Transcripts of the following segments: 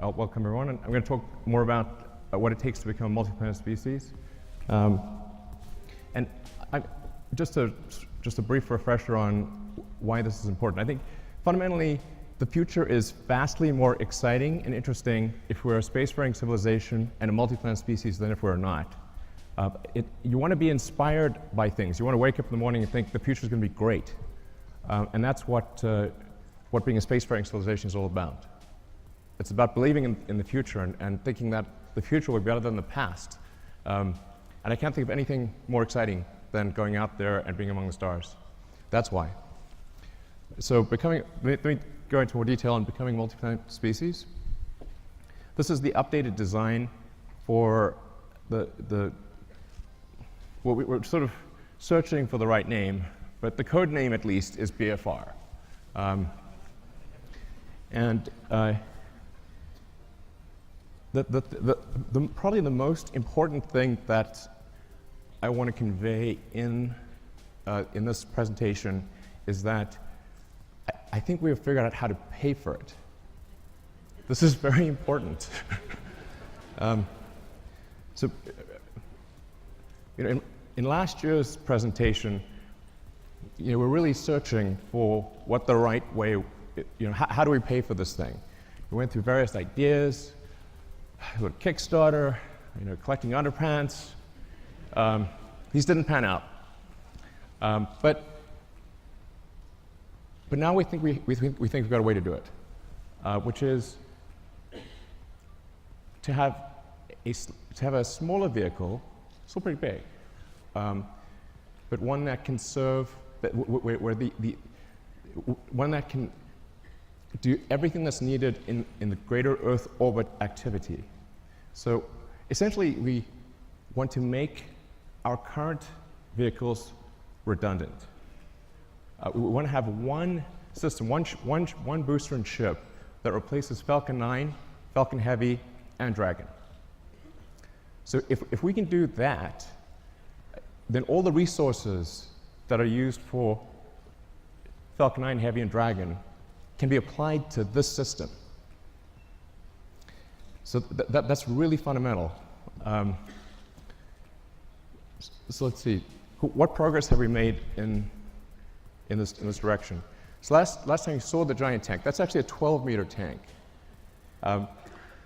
welcome everyone. And I'm going to talk more about what it takes to become a multi-planet species. And just a brief refresher on why this is important. I think fundamentally, the future is vastly more exciting and interesting if we're a spacefaring civilization and a multi-planet species than if we're not. You want to be inspired by things. You want to wake up in the morning and think the future is going to be great. And that's what being a spacefaring civilization is all about. It's about believing in the future and thinking that the future will be better than the past. And I can't think of anything more exciting than going out there and being among the stars. That's why. So let me go into more detail on becoming a multi-planet species. This is the updated design for well, we're sort of searching for the right name, but the code name at least is BFR. Probably the most important thing that I want to convey in this presentation is that I think we have figured out how to pay for it. This is very important. So, in last year's presentation, we're really searching for what the right way, how do we pay for this thing? We went through various ideas, Kickstarter, collecting underpants. These didn't pan out. But now we think we've got a way to do it, which is to have a smaller vehicle, still pretty big, but one that can serve one that can do everything that's needed in the greater Earth orbit activity. So essentially, we want to make our current vehicles redundant. We want to have one system, one booster and ship that replaces Falcon 9, Falcon Heavy, and Dragon. So if we can do that, then all the resources that are used for Falcon 9, Heavy, and Dragon can be applied to this system. So that's really fundamental. So let's see, what progress have we made in this direction? So last time you saw the giant tank, that's actually a 12-meter tank.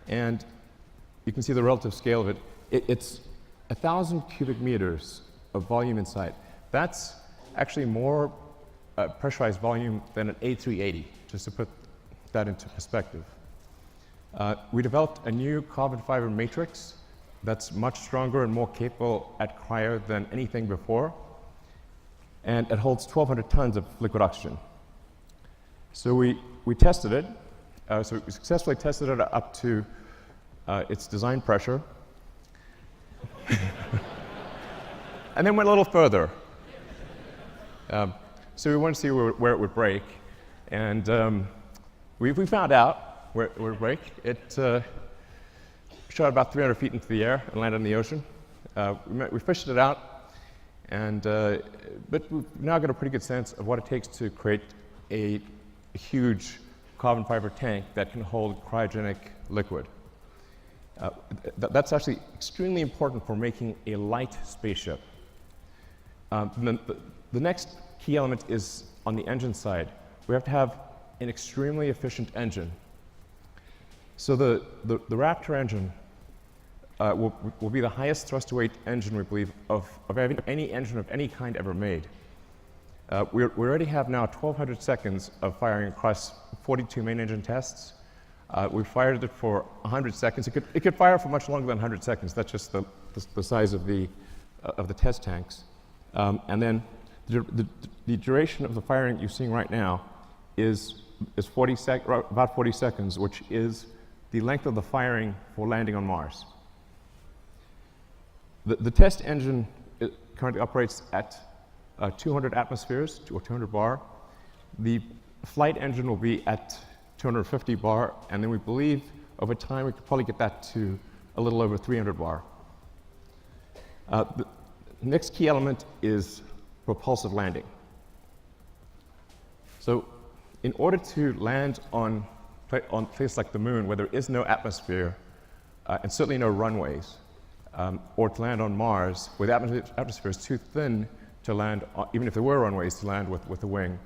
And you can see the relative scale of it. It's 1,000 cubic meters of volume inside. That's actually more pressurized volume than an A380, just to put that into perspective. We developed a new carbon fiber matrix that's much stronger and more capable at cryo than anything before, and it holds 1,200 tons of liquid oxygen. So we tested it. So we successfully tested it up to its design pressure, and then went a little further. So we wanted to see where it would break, and we found out where it would break. It shot about 300 feet into the air and landed in the ocean. We fished it out, but we've now got a pretty good sense of what it takes to create a huge carbon fiber tank that can hold cryogenic liquid. That's actually extremely important for making a light spaceship. The next key element is on the engine side. We have to have an extremely efficient engine. So the Raptor engine will be the highest thrust to weight engine, we believe, of any engine of any kind ever made. We already have now 1,200 seconds of firing across 42 main engine tests. We fired it for 100 seconds. It could fire for much longer than 100 seconds. That's just the size of the test tanks. And then the duration of the firing you're seeing right now is about 40 seconds, which is the length of the firing for landing on Mars. The test engine currently operates at 200 atmospheres, or 200 bar. The flight engine will be at 250 bar, and then we believe over time we could probably get that to a little over 300 bar. The next key element is propulsive landing. So in order to land on on places like the moon where there is no atmosphere and certainly no runways, or to land on Mars where the atmosphere is too thin to land, even if there were runways, to land with a wing.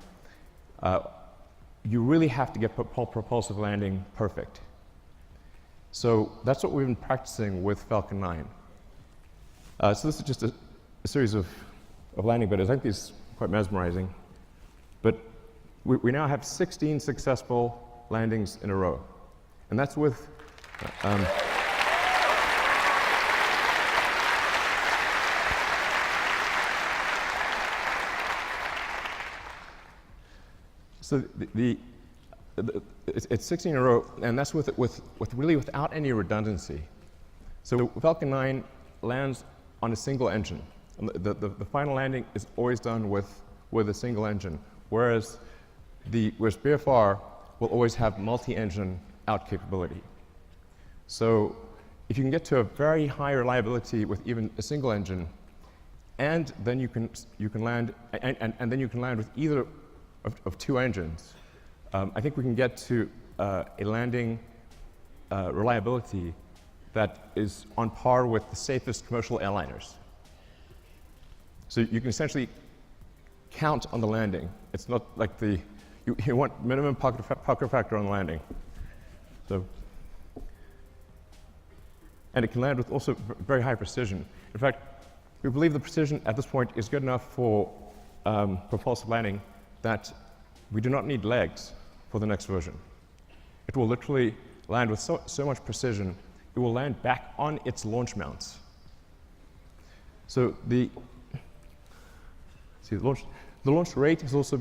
You really have to get propulsive landing perfect. So that's what we've been practicing with Falcon 9. So this is just a series of landing videos. I think these are quite mesmerizing. But we now have 16 successful landings in a row. And that's with so it's 16 in a row, and that's with really without any redundancy. So Falcon 9 lands on a single engine. The final landing is always done with a single engine, whereas BFR will always have multi-engine out capability. So if you can get to a very high reliability with even a single engine, and then you can land and then you can land with either of two engines, I think we can get to a landing reliability that is on par with the safest commercial airliners. So you can essentially count on the landing. It's not like you want minimum pucker factor on the landing. So, and it can land with also very high precision. In fact, we believe the precision at this point is good enough for propulsive landing that we do not need legs for the next version. It will literally land with so much precision, it will land back on its launch mounts. So the launch rate is also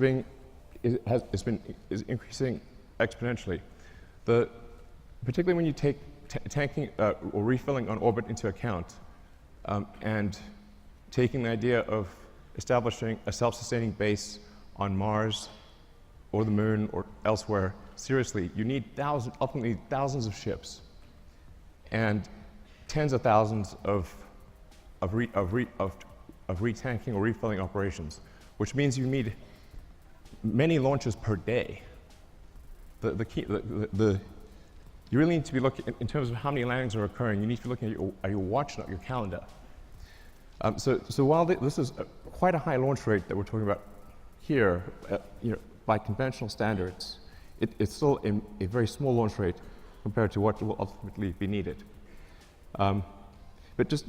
is increasing exponentially. Particularly when you take tanking or refilling on orbit into account, and taking the idea of establishing a self-sustaining base on Mars or the moon or elsewhere seriously, you need ultimately thousands of ships and tens of thousands of retanking or refilling operations, which means you need many launches per day. You really need to be looking, in terms of how many landings are occurring, you need to be looking at your watch, not your calendar. So while this is quite a high launch rate that we're talking about here, by conventional standards, it's still a very small launch rate compared to what will ultimately be needed. But just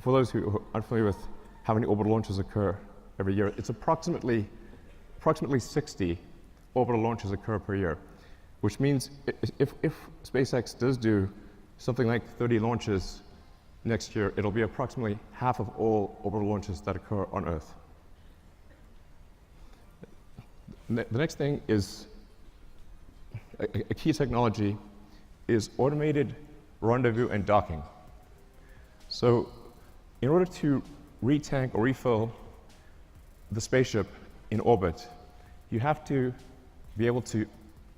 for those who are unfamiliar with how many orbital launches occur every year, it's approximately 60 orbital launches occur per year, which means if SpaceX does do something like 30 launches next year, it'll be approximately half of all orbital launches that occur on Earth. The next thing is a key technology is automated rendezvous and docking. So in order to retank or refill the spaceship in orbit, you have to be able to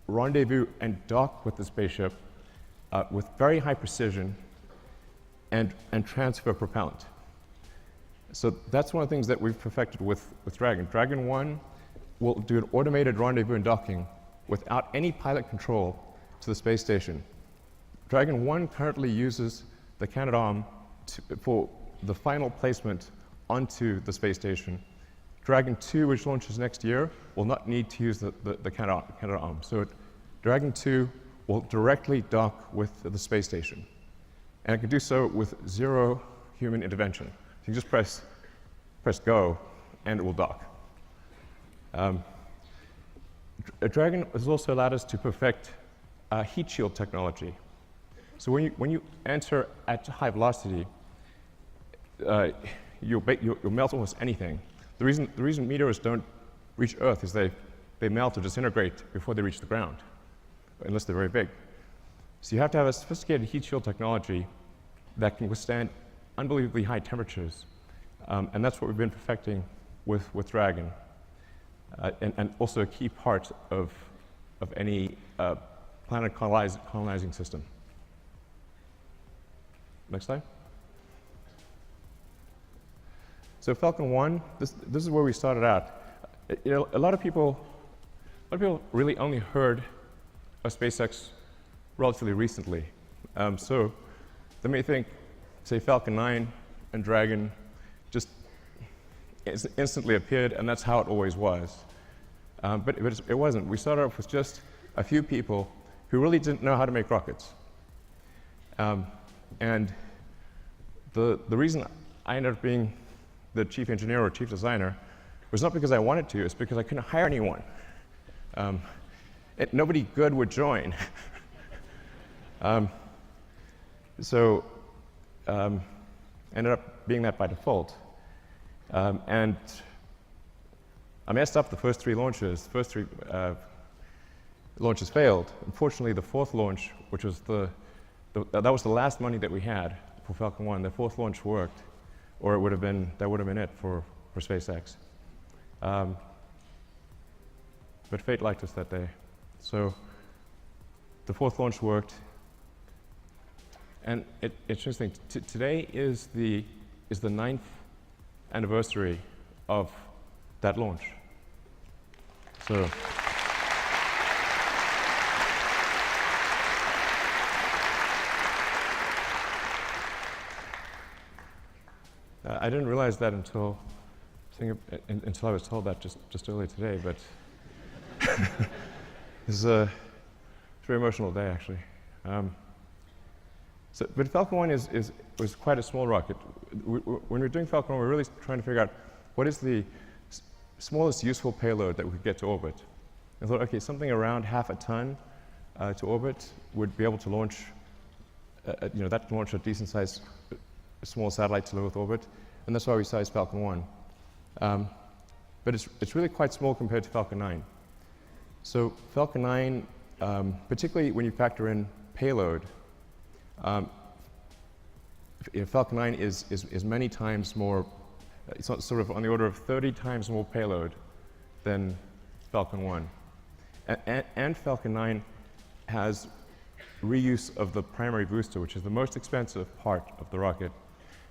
rendezvous and dock with the spaceship with very high precision and transfer propellant. So that's one of the things that we've perfected with Dragon. Dragon 1 will do an automated rendezvous and docking without any pilot control to the space station. Dragon 1 currently uses the Canadarm for the final placement onto the space station. Dragon 2, which launches next year, will not need to use the Canadarm. So Dragon 2 will directly dock with the space station. And it can do so with zero human intervention. So you just press go, and it will dock. Dragon has also allowed us to perfect heat shield technology. So when you enter at high velocity, you'll melt almost anything. The reason meteors don't reach Earth is they melt or disintegrate before they reach the ground, unless they're very big. So you have to have a sophisticated heat shield technology that can withstand unbelievably high temperatures, and that's what we've been perfecting with Dragon, and also a key part of any planet colonizing system. Next slide. So Falcon 1, this is where we started out. A lot of people really only heard a SpaceX relatively recently. So they may think, say, Falcon 9 and Dragon just instantly appeared, and that's how it always was. But it wasn't. We started off with just a few people who really didn't know how to make rockets. And the reason I ended up being the chief engineer or chief designer was not because I wanted to, it's because I couldn't hire anyone. Nobody good would join. So ended up being that by default. And I messed up the first three launches. The first three launches failed. Unfortunately, the fourth launch, which was that was the last money that we had for Falcon 1, the fourth launch worked, or that would have been it for SpaceX. But fate liked us that day. So the fourth launch worked. And it's interesting, today is the 9th anniversary of that launch. So I didn't realize that until I was told that just earlier today, but it's a very emotional day, actually. But Falcon 1 was quite a small rocket. When we're doing Falcon 1, we're really trying to figure out what is the smallest useful payload that we could get to orbit. I thought, okay, something around half a ton to orbit would be able to launch, that can launch a decent-sized small satellite to low Earth orbit, and that's why we sized Falcon 1. But it's really quite small compared to Falcon 9. So Falcon 9, particularly when you factor in payload, Falcon 9 is many times more, it's sort of on the order of 30 times more payload than Falcon 1. And Falcon 9 has reuse of the primary booster, which is the most expensive part of the rocket,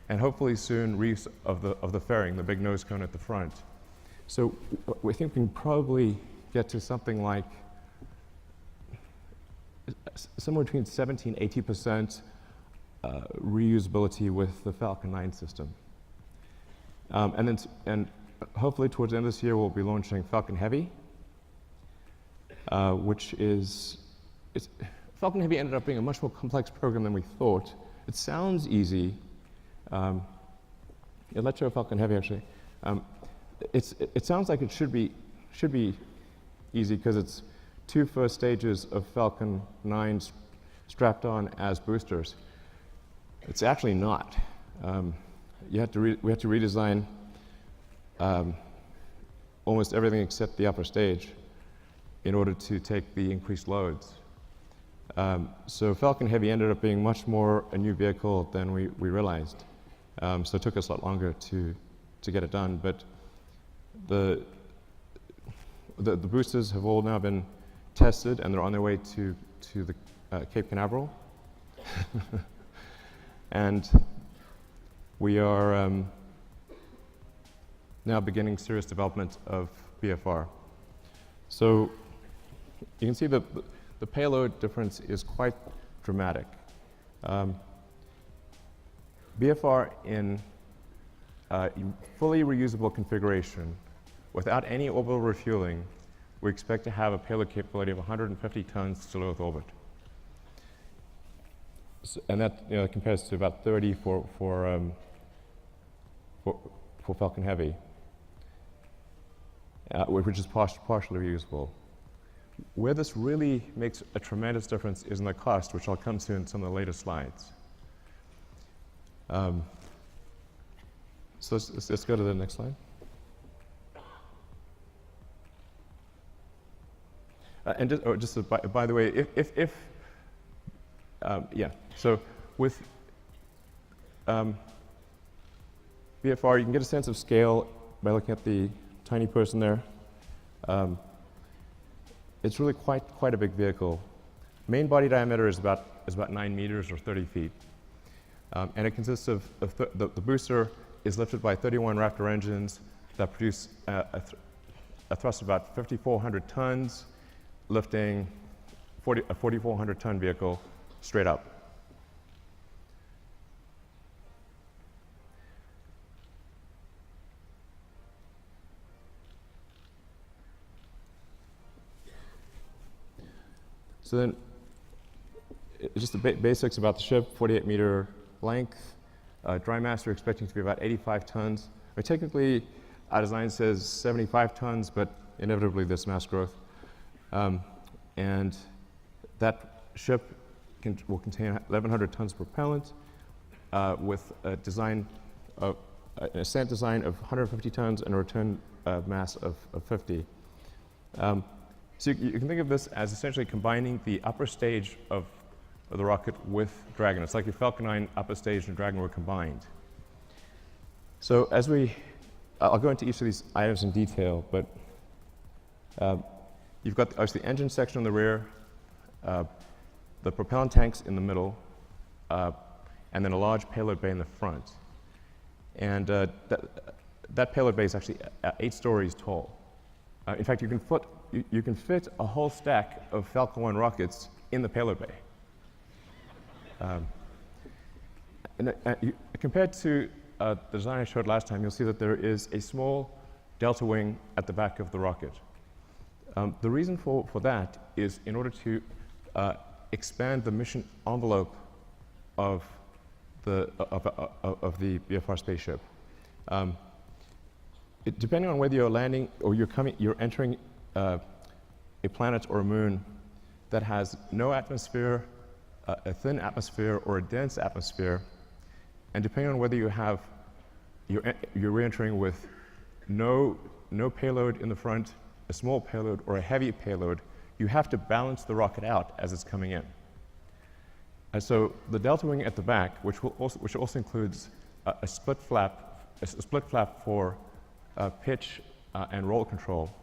and hopefully soon reuse of the fairing, the big nose cone at the front. So we think we can probably get to something like somewhere between 70 and 80% reusability with the Falcon 9 system. And hopefully towards the end of this year, we'll be launching Falcon Heavy, which is, Falcon Heavy ended up being a much more complex program than we thought. It sounds easy. Let's show Falcon Heavy, actually. It sounds like it should be easy because it's 2 first stages of Falcon 9 strapped on as boosters. It's actually not. We had to redesign almost everything except the upper stage in order to take the increased loads. So Falcon Heavy ended up being much more a new vehicle than we realized. So it took us a lot longer to get it done. But the boosters have all now been tested, and they're on their way to the Cape Canaveral. And we are now beginning serious development of BFR. So you can see that the payload difference is quite dramatic. BFR in fully reusable configuration, without any orbital refueling, we expect to have a payload capability of 150 tons to low Earth orbit. So, and that compares to about 30 for Falcon Heavy, which is partially reusable. Where this really makes a tremendous difference is in the cost, which I'll come to in some of the later slides. So let's go to the next slide. And by the way, so with BFR, you can get a sense of scale by looking at the tiny person there. It's really quite a big vehicle. Main body diameter is about 9 meters or 30 feet. And it consists of, the booster is lifted by 31 Raptor engines that produce a thrust of about 5,400 tons, lifting a 4,400-ton vehicle straight up. So then, just the basics about the ship: 48-meter length. Dry mass we're expecting to be about 85 tons. Technically, our design says 75 tons, but inevitably there's mass growth. And that ship will contain 1,100 tons of propellant with a design of an ascent design of 150 tons and a return mass of 50. So you can think of this as essentially combining the upper stage of the rocket with Dragon. It's like the Falcon 9 upper stage and Dragon were combined. So I'll go into each of these items in detail, but you've got obviously the engine section on the rear, the propellant tanks in the middle, and then a large payload bay in the front. And that payload bay is actually 8 stories tall. In fact, you can fit a whole stack of Falcon 1 rockets in the payload bay. Compared to the design I showed last time, you'll see that there is a small delta wing at the back of the rocket. The reason for that is in order to expand the mission envelope of the VFR spaceship. Depending on whether you're landing or you're entering a planet or a moon that has no atmosphere, a thin atmosphere, or a dense atmosphere, and depending on whether you're re-entering with no payload in the front, a small payload, or a heavy payload, you have to balance the rocket out as it's coming in. And so the delta wing at the back, which also includes a split flap for pitch and roll control,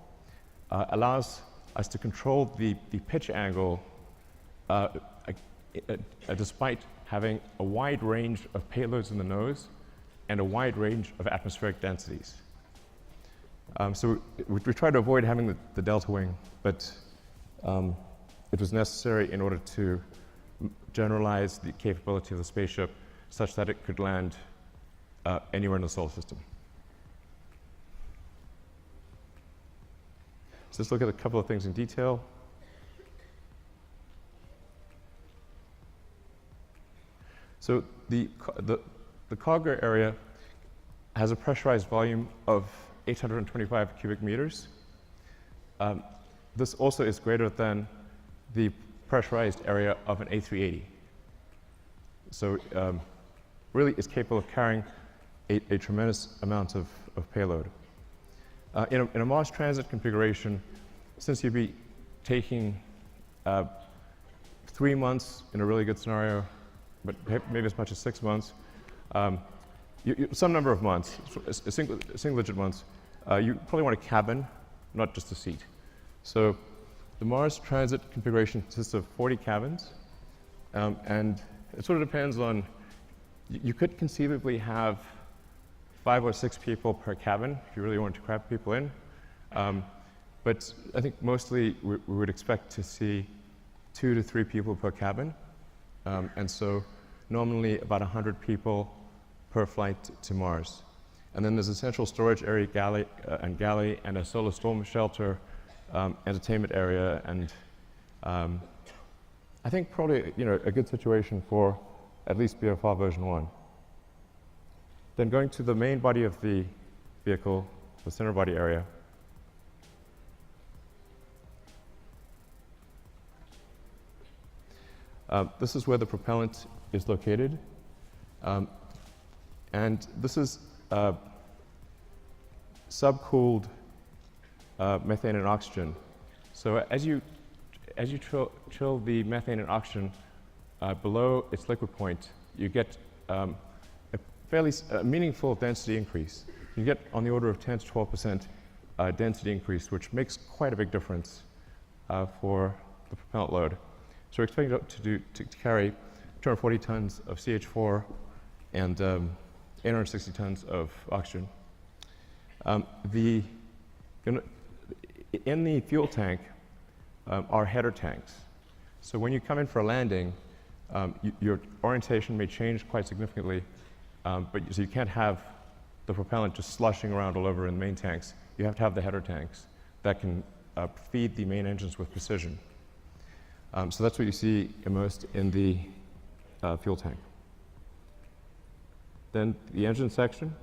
allows us to control the pitch angle despite having a wide range of payloads in the nose and a wide range of atmospheric densities. So we tried to avoid having the delta wing, but it was necessary in order to generalize the capability of the spaceship such that it could land anywhere in the solar system. So let's look at a couple of things in detail. So the cargo area has a pressurized volume of 825 cubic meters. This also is greater than the pressurized area of an A380. So really is capable of carrying a tremendous amount of payload. In a Mars transit configuration, since you'd be taking 3 months in a really good scenario, but maybe as much as 6 months, some number of months, single-digit months, you probably want a cabin, not just a seat. So the Mars transit configuration consists of 40 cabins, and it sort of depends on, you could conceivably have 5 or 6 people per cabin if you really wanted to crowd people in. But I think mostly we would expect to see 2 to 3 people per cabin. And so normally about 100 people per flight to Mars. And then there's a central storage area, galley, and a solar storm shelter, entertainment area, and I think probably a good situation for at least VFR version 1. Then going to the main body of the vehicle, the center body area. This is where the propellant is located. And this is subcooled methane and oxygen. So as you chill the methane and oxygen below its liquid point, you get a fairly meaningful density increase. You get on the order of 10 to 12% density increase, which makes quite a big difference for the propellant load. So we're expecting to carry 240 tons of CH4 and 860 tons of oxygen. In the fuel tank are header tanks. So when you come in for a landing, your orientation may change quite significantly, so you can't have the propellant just slushing around all over in the main tanks. You have to have the header tanks that can feed the main engines with precision. So that's what you see immersed in the fuel tank. Then the engine section.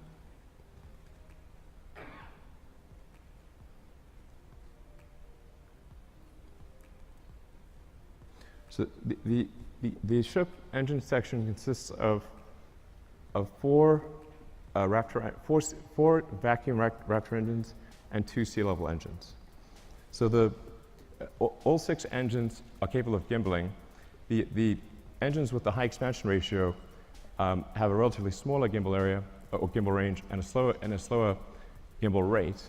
So the ship engine section consists of four vacuum Raptor engines and 2 sea-level engines. So all 6 engines are capable of gimbaling. The engines with the high expansion ratio have a relatively smaller gimbal area or gimbal range and a slower gimbal rate.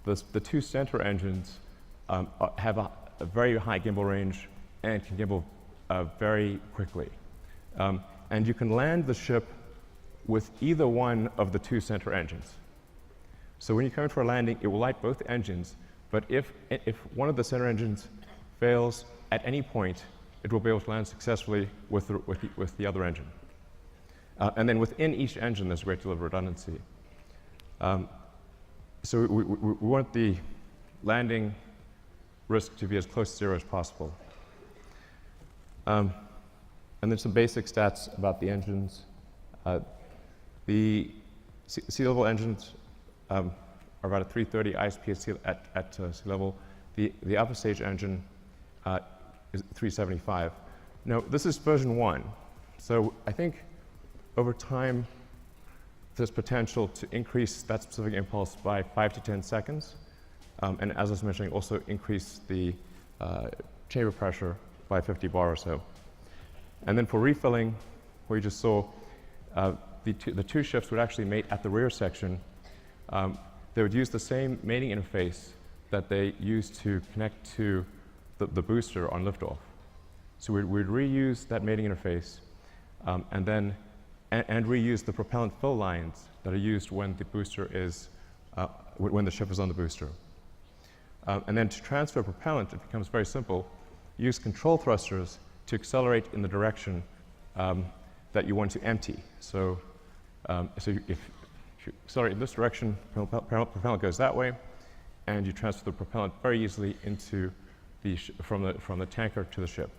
The 2 center engines have a very high gimbal range and can gimbal very quickly. And you can land the ship with either one of the 2 center engines. So when you come in for a landing, it will light both engines, but if one of the center engines fails at any point, it will be able to land successfully with the other engine. And then within each engine, there's a great deal of redundancy. So we want the landing risk to be as close to 0 as possible. And then some basic stats about the engines. The sea-level engines are about a 330 ISP at sea level. The upper stage engine is 375. Now, this is version 1. So I think over time, there's potential to increase that specific impulse by 5 to 10 seconds. And as I was mentioning, also increase the chamber pressure by 50 bar or so. And then for refilling, where you just saw the 2 ships would actually mate at the rear section. They would use the same mating interface that they use to connect to the booster on liftoff. So we'd reuse that mating interface and reuse the propellant fill lines that are used when the booster is, when the ship is on the booster. And then to transfer propellant, it becomes very simple. Use control thrusters to accelerate in the direction that you want to empty. So, if you accelerate in this direction, propellant goes that way, and you transfer the propellant very easily into from the tanker to the ship.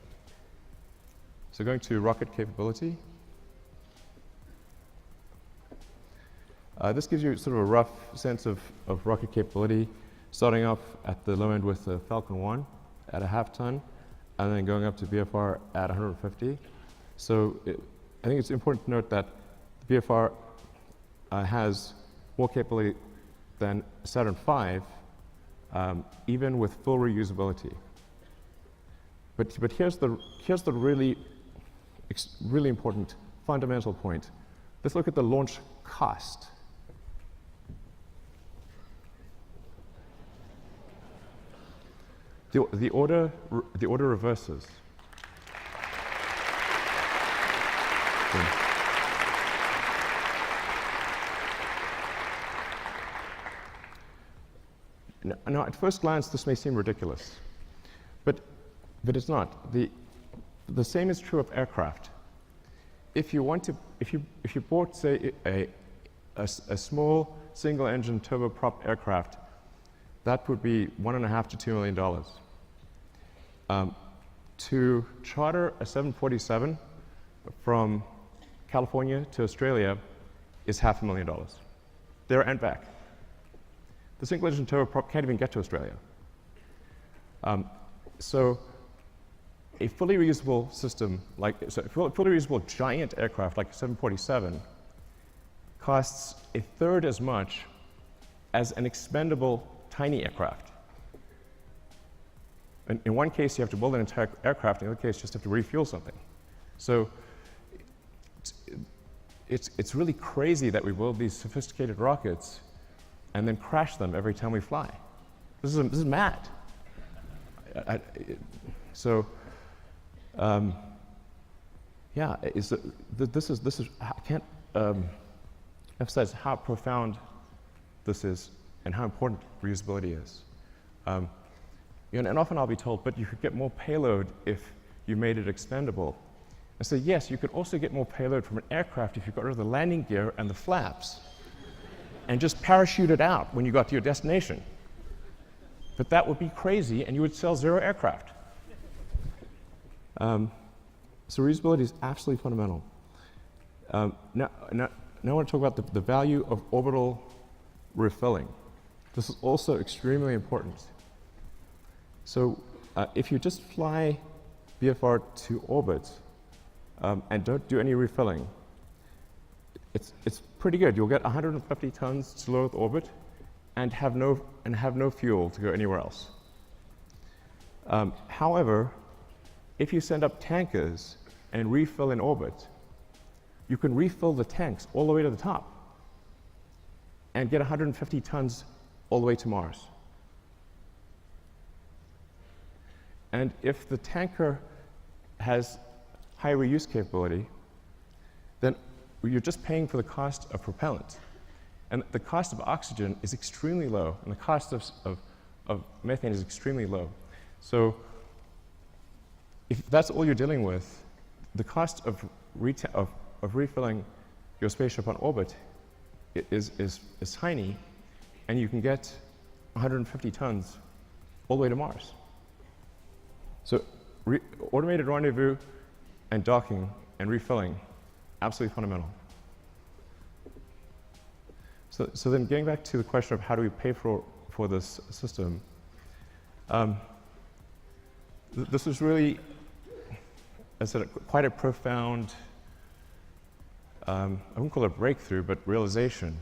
So going to rocket capability. This gives you sort of a rough sense of rocket capability, starting off at the low end with the Falcon 1 at a half ton, and then going up to BFR at 150. So I think it's important to note that the BFR has more capability than Saturn V, even with full reusability. But here's the really important fundamental point. Let's look at the launch cost. The order reverses. Now, at first glance, this may seem ridiculous, but it's not. The same is true of aircraft. If you bought, say, a small single-engine turboprop aircraft, that would be $1.5 to $2 million. To charter a 747 from California to Australia is $500,000, there and back. The single-engine turboprop can't even get to Australia. So a fully reusable system, a fully reusable giant aircraft like a 747 costs a third as much as an expendable tiny aircraft. In one case, you have to build an entire aircraft. In the other case, you just have to refuel something. So it's really crazy that we build these sophisticated rockets and then crash them every time we fly. This is mad. I can't emphasize how profound this is and how important reusability is. And often I'll be told, but you could get more payload if you made it expendable. And so yes, you could also get more payload from an aircraft if you got rid of the landing gear and the flaps and just parachute it out when you got to your destination. But that would be crazy, and you would sell 0 aircraft. So reusability is absolutely fundamental. Now I want to talk about the value of orbital refilling. This is also extremely important. So if you just fly BFR to orbit and don't do any refilling, it's pretty good. You'll get 150 tons to low Earth orbit and have no fuel to go anywhere else. However, if you send up tankers and refill in orbit, you can refill the tanks all the way to the top and get 150 tons all the way to Mars. And if the tanker has high reuse capability, then you're just paying for the cost of propellant. And the cost of oxygen is extremely low, and the cost of methane is extremely low. So if that's all you're dealing with, the cost of refilling your spaceship on orbit is tiny, and you can get 150 tons all the way to Mars. So automated rendezvous and docking and refilling, absolutely fundamental. So then getting back to the question of how do we pay for this system, this was really, as I said, quite a profound, I wouldn't call it a breakthrough, but realization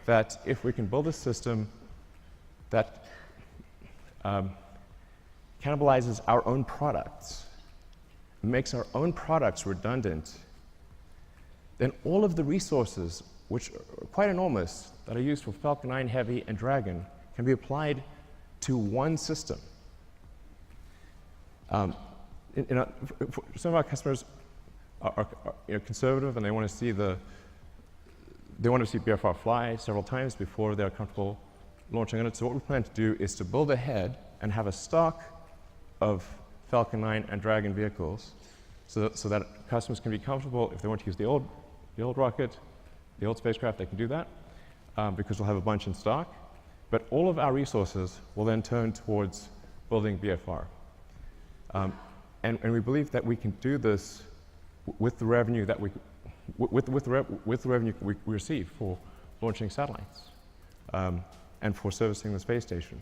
that if we can build a system that cannibalizes our own products, makes our own products redundant, then all of the resources, which are quite enormous, that are used for Falcon 9 Heavy and Dragon, can be applied to one system. Some of our customers are conservative, and they want to see BFR fly several times before they're comfortable launching on it. So what we plan to do is to build ahead and have a stock of Falcon 9 and Dragon vehicles, so that customers can be comfortable. If they want to use the old rocket, the old spacecraft, they can do that, because we'll have a bunch in stock. But all of our resources will then turn towards building BFR. And we believe that we can do this with the revenue that we receive for launching satellites and for servicing the space station.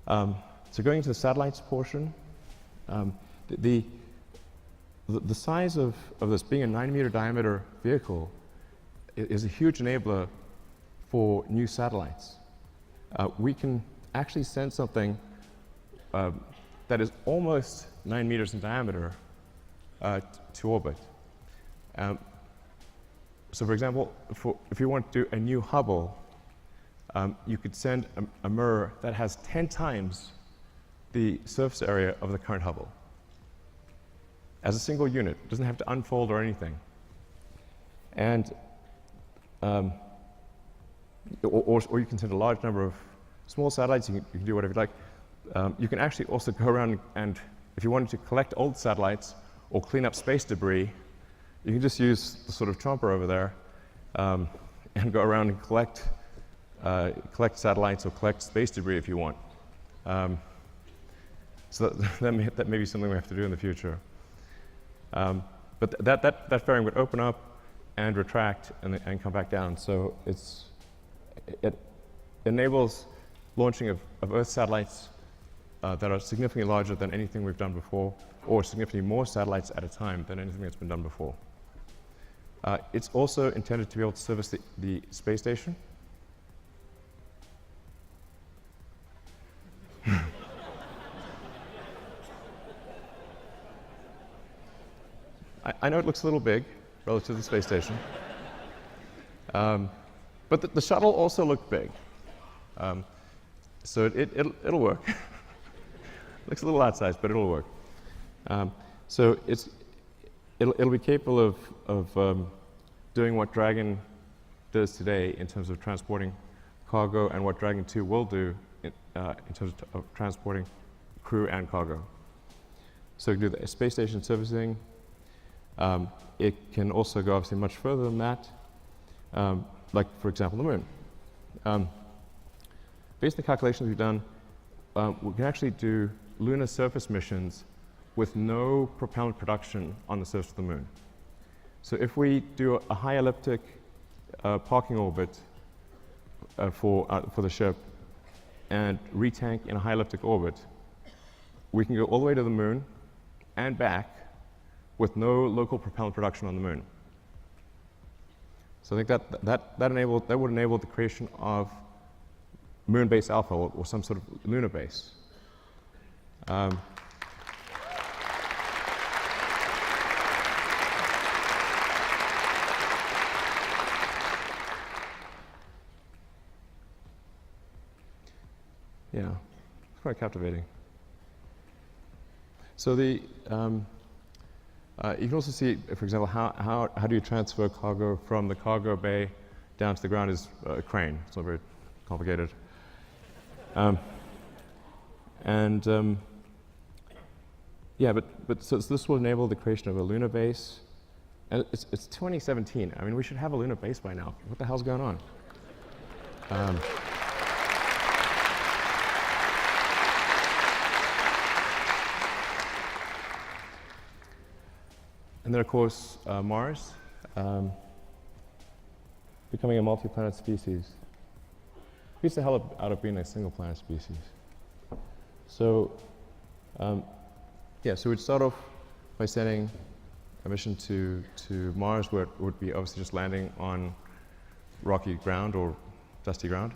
So going into the satellites portion, the size of this being a 9-meter diameter vehicle is a huge enabler for new satellites. We can actually send something that is almost 9 meters in diameter to orbit. So for example, if you want to do a new Hubble, you could send a mirror that has 10 times the surface area of the current Hubble as a single unit. It doesn't have to unfold or anything. And or you can send a large number of small satellites. You can do whatever you like. You can actually also go around and, if you wanted to collect old satellites or clean up space debris, you can just use the sort of chomper over there and go around and collect satellites or collect space debris if you want. So that may be something we have to do in the future. But that fairing would open up and retract and come back down. So it enables launching of Earth satellites that are significantly larger than anything we've done before, or significantly more satellites at a time than anything that's been done before. It's also intended to be able to service the space station. I know it looks a little big relative to the space station, but the shuttle also looked big, so it'll work. Looks a little outsized, but it'll work. So it'll be capable of doing what Dragon does today in terms of transporting cargo, and what Dragon 2 will do in terms of transporting crew and cargo. So it can do the space station servicing. It can also go obviously much further than that, like for example the moon. Based on the calculations we've done, we can actually do lunar surface missions with no propellant production on the surface of the moon. So if we do a high elliptic parking orbit for the ship and retank in a high elliptic orbit, we can go all the way to the moon and back with no local propellant production on the moon. So I think that would enable the creation of moon base alpha or some sort of lunar base. Yeah, it's quite captivating. So you can also see, for example, how do you transfer cargo from the cargo bay down to the ground is a crane. It's not very complicated. Yeah, but so this will enable the creation of a lunar base. And it's 2017. I mean, we should have a lunar base by now. What the hell's going on? And then, of course, Mars, becoming a multi-planet species. Beats the hell out of being a single-planet species. So, yeah, so we'd start off by sending a mission to Mars, where it would be obviously just landing on rocky ground or dusty ground.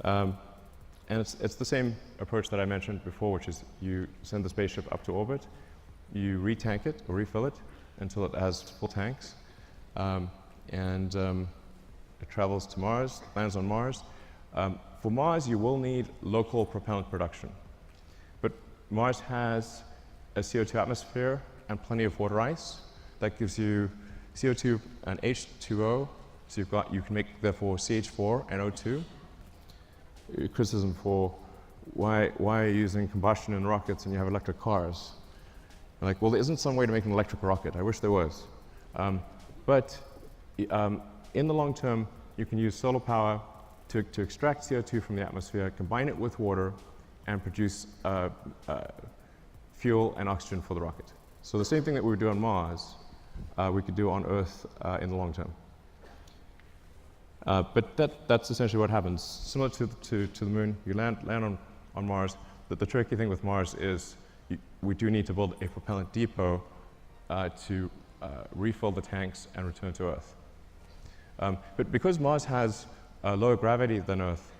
And it's the same approach that I mentioned before, which is you send the spaceship up to orbit, you retank it or refill it until it has full tanks, and it travels to Mars, lands on Mars. For Mars, you will need local propellant production, but Mars has a CO2 atmosphere and plenty of water ice. That gives you CO2 and H2O, so you can make therefore CH4 and O2. Criticism for why are you using combustion in rockets and you have electric cars? Like, well, there isn't some way to make an electric rocket. I wish there was. But in the long term, you can use solar power to extract CO2 from the atmosphere, combine it with water, and produce fuel and oxygen for the rocket. So the same thing that we would do on Mars, we could do on Earth in the long term. But that's essentially what happens. Similar to the moon, you land on Mars. The tricky thing with Mars is we do need to build a propellant depot to refill the tanks and return to Earth. But because Mars has lower gravity than Earth,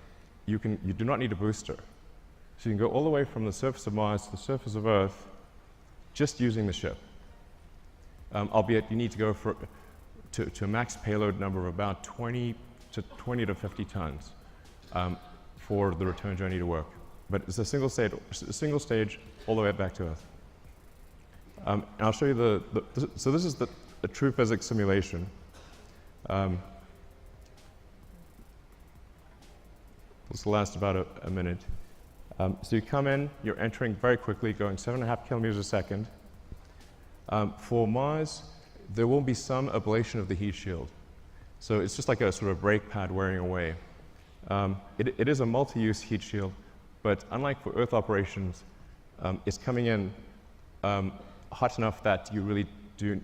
you do not need a booster. So you can go all the way from the surface of Mars to the surface of Earth just using the ship. Albeit you need to go to a max payload number of about 20 to 50 tons for the return journey to work. But it's a single stage all the way back to Earth. And I'll show you so this is the true physics simulation. This will last about a minute. So you come in, you're entering very quickly, going 7.5 kilometers a second. For Mars, there will be some ablation of the heat shield. So it's just like a sort of brake pad wearing away. It is a multi-use heat shield, but unlike for Earth operations, it's coming in hot enough that you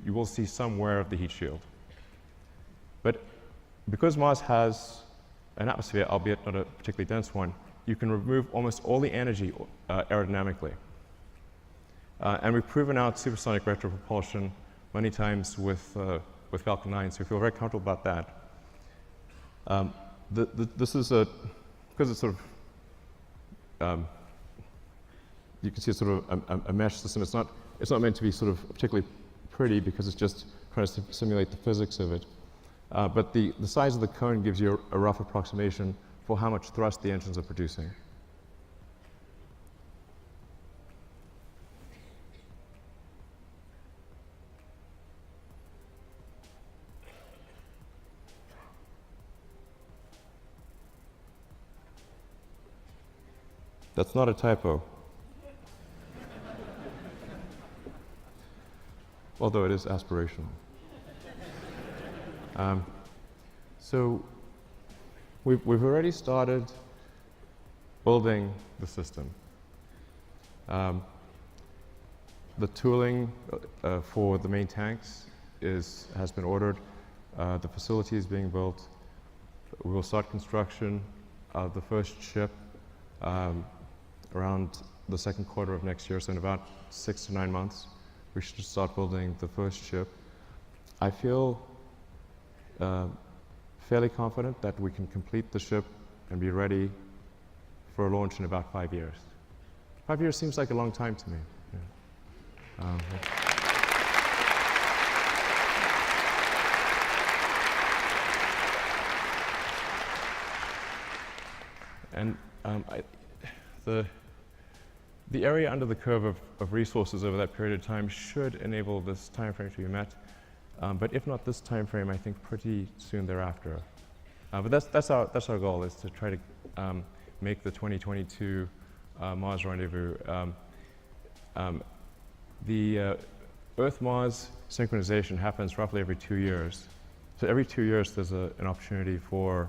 will see some wear of the heat shield. But because Mars has an atmosphere, albeit not a particularly dense one, you can remove almost all the energy aerodynamically. And we've proven out supersonic retropropulsion many times with Falcon 9, so we feel very comfortable about that. This is because it's sort of, you can see it's sort of a mesh system. It's not meant to be sort of particularly pretty because it's just trying to simulate the physics of it. But the size of the cone gives you a rough approximation for how much thrust the engines are producing. That's not a typo. although it is aspirational. So we've already started building the system. The tooling for the main tanks has been ordered. The facility is being built. We will start construction of the first ship around the second quarter of next year, so in about 6 to 9 months, we should start building the first ship. I feel fairly confident that we can complete the ship and be ready for a launch in about 5 years. 5 years seems like a long time to me. Yeah. And the area under the curve of resources over that period of time should enable this time frame to be met. But if not this time frame, I think pretty soon thereafter. But that's our goal, is to try to make the 2022 Mars rendezvous. The Earth-Mars synchronization happens roughly every 2 years. So every 2 years, there's an opportunity for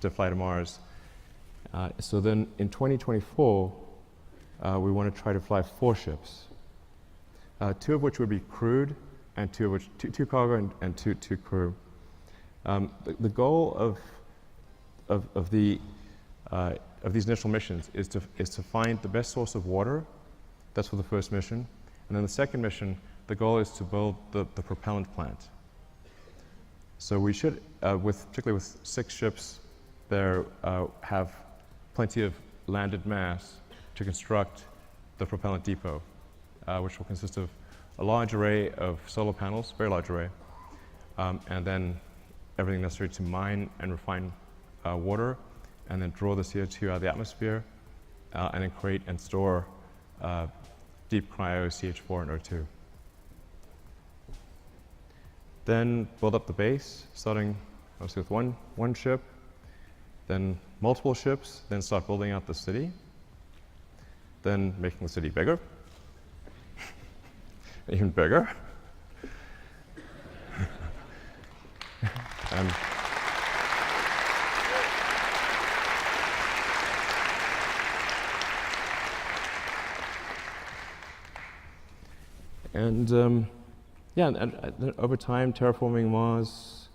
to fly to Mars. So then in 2024, we want to try to fly 4 ships, 2 of which would be crewed, and 2 of which, two cargo and two crew. The goal of these initial missions is to find the best source of water. That's for the first mission. And then the second mission, the goal is to build the propellant plant. So we should, particularly with 6 ships, there have plenty of landed mass to construct the propellant depot, which will consist of a large array of solar panels, very large array, and then everything necessary to mine and refine water, and then draw the CO2 out of the atmosphere, and then create and store deep cryo CH4 and O2. Then build up the base, starting obviously with one ship, then multiple ships, then start building out the city, then making the city bigger, even bigger. And over time, terraforming Mars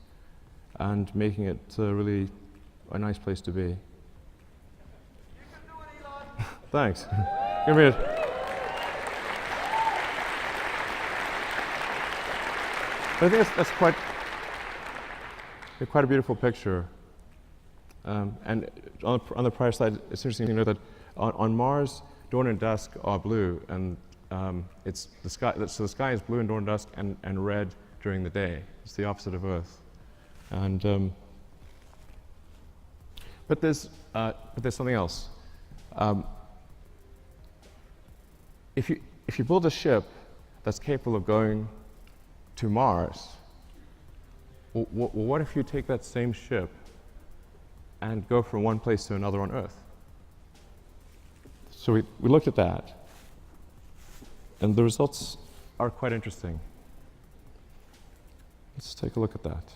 and making it really a nice place to be. You can do it, Elon. Thanks. Give me a. I think that's quite a beautiful picture. And on the prior slide, it's interesting to know that on Mars, dawn and dusk are blue, and it's the sky. So the sky is blue in dawn and dusk, and red during the day. It's the opposite of Earth. And but there's something else. If you build a ship that's capable of going to Mars, well, what if you take that same ship and go from one place to another on Earth? So we looked at that, and the results are quite interesting. Let's take a look at that.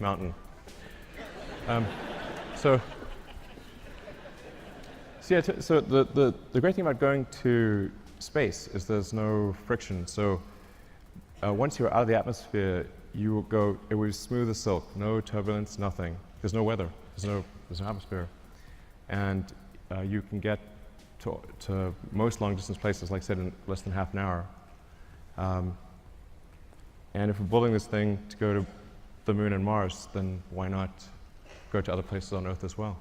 mountain. So yeah, so the great thing about going to space is there's no friction. So once you're out of the atmosphere, you will go, it will be smooth as silk, no turbulence, nothing. There's no weather, there's no atmosphere. And you can get to most long distance places, like I said, in less than half an hour. And if we're building this thing to go to the moon and Mars, then why not go to other places on Earth as well?